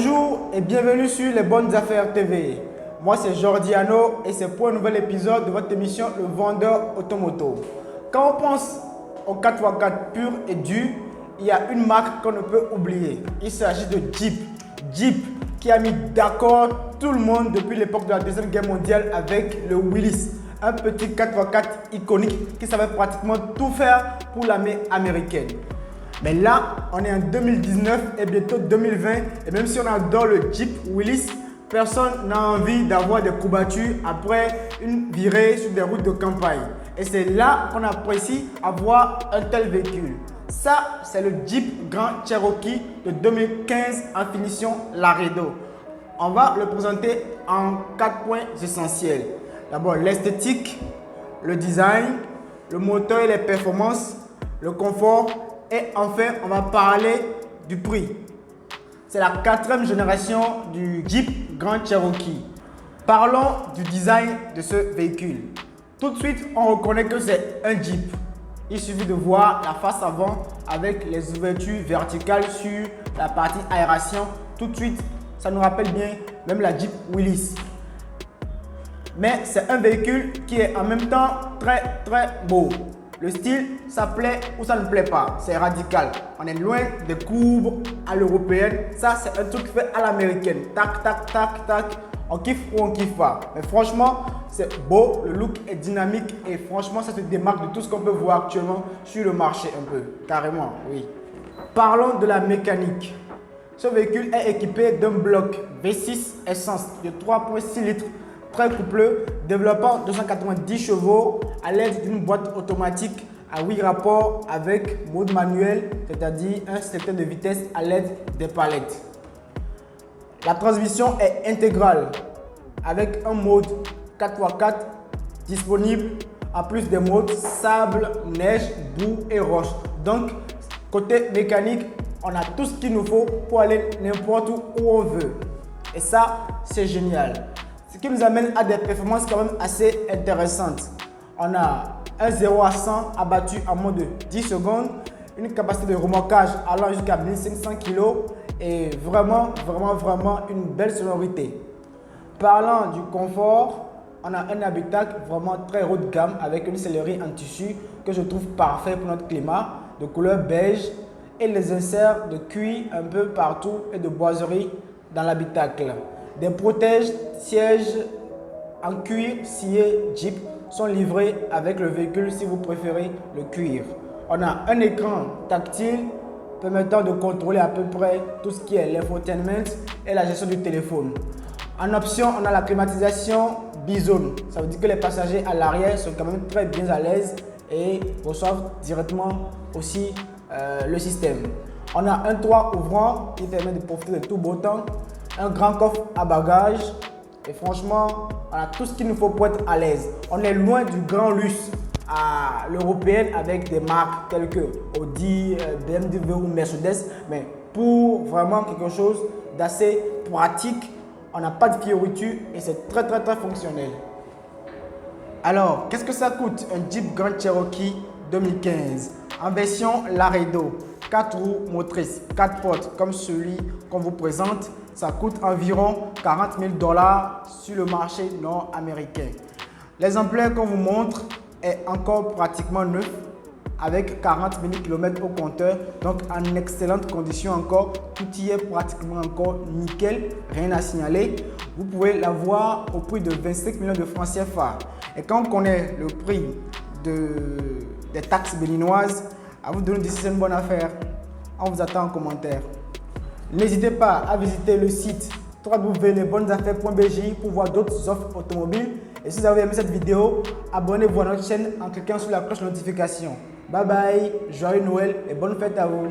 Bonjour et bienvenue sur Les Bonnes Affaires TV. Moi c'est Jordiano et c'est pour un nouvel épisode de votre émission Le Vendeur Automoto. Quand on pense au 4x4 pur et dur, il y a une marque qu'on ne peut oublier. Il s'agit de Jeep. Jeep qui a mis d'accord tout le monde depuis l'époque de la Deuxième Guerre mondiale avec le Willys. Un petit 4x4 iconique qui savait pratiquement tout faire pour l'armée américaine. Mais là, on est en 2019 et bientôt 2020 et même si on adore le Jeep Willys, personne n'a envie d'avoir des courbatures après une virée sur des routes de campagne. Et c'est là qu'on apprécie avoir un tel véhicule. Ça, c'est le Jeep Grand Cherokee de 2015 en finition Laredo. On va le présenter en 4 points essentiels. D'abord, l'esthétique, le design, le moteur et les performances, le confort. Et enfin, on va parler du prix. C'est la 4e génération du Jeep Grand Cherokee. Parlons du design de ce véhicule. Tout de suite, on reconnaît que c'est un Jeep. Il suffit de voir la face avant avec les ouvertures verticales sur la partie aération. Tout de suite, ça nous rappelle bien même la Jeep Willys. Mais c'est un véhicule qui est en même temps très beau. Le style, ça plaît ou ça ne plaît pas. C'est radical. On est loin des courbes à l'européenne. Ça, c'est un truc fait à l'américaine. Tac, tac, tac, tac. On kiffe ou on kiffe pas. Mais franchement, c'est beau. Le look est dynamique. Et franchement, ça se démarque de tout ce qu'on peut voir actuellement sur le marché un peu. Carrément, oui. Parlons de la mécanique. Ce véhicule est équipé d'un bloc V6 essence de 3,6 litres. Très coupleux, développant 290 chevaux à l'aide d'une boîte automatique à 8 rapports avec mode manuel, c'est-à-dire un sélecteur de vitesse à l'aide des palettes. La transmission est intégrale avec un mode 4x4 disponible en plus des modes sable, neige, boue et roche. Donc, côté mécanique, on a tout ce qu'il nous faut pour aller n'importe où on veut. Et ça, c'est génial. Ce qui nous amène à des performances quand même assez intéressantes. On a un 0 à 100 abattu en moins de 10 secondes, une capacité de remorquage allant jusqu'à 1500 kg et vraiment une belle sonorité. Parlant du confort, on a un habitacle vraiment très haut de gamme avec une sellerie en tissu que je trouve parfait pour notre climat, de couleur beige et les inserts de cuir un peu partout et de boiserie dans l'habitacle. Des protège-sièges en cuir scié Jeep sont livrés avec le véhicule si vous préférez le cuir. On a un écran tactile permettant de contrôler à peu près tout ce qui est l'infotainment et la gestion du téléphone. En option, on a la climatisation bizone. Ça veut dire que les passagers à l'arrière sont quand même très bien à l'aise et reçoivent directement aussi le système. On a un toit ouvrant qui permet de profiter de tout beau temps. Un grand coffre à bagages et franchement, on a tout ce qu'il nous faut pour être à l'aise. On est loin du grand luxe à l'européenne avec des marques telles que Audi, BMW ou Mercedes, mais pour vraiment quelque chose d'assez pratique, on n'a pas de fioritures et c'est très fonctionnel. Alors, qu'est-ce que ça coûte un Jeep Grand Cherokee 2015 en version Laredo, 4 roues motrices, 4 portes comme celui qu'on vous présente? Ça coûte environ 40 000 $ sur le marché nord-américain. L'exemplaire qu'on vous montre est encore pratiquement neuf avec 40 000 km au compteur, donc en excellente condition encore. Tout y est pratiquement encore nickel, rien à signaler. Vous pouvez l'avoir au prix de 25 millions de francs CFA. Et quand on connaît le prix des taxes béninoises, à vous de nous dire si c'est une bonne affaire. On vous attend en commentaire. N'hésitez pas à visiter le site www.lesbonnesaffaires.bj pour voir d'autres offres automobiles. Et si vous avez aimé cette vidéo, abonnez-vous à notre chaîne en cliquant sur la cloche de notification. Bye bye, joyeux Noël et bonne fête à vous.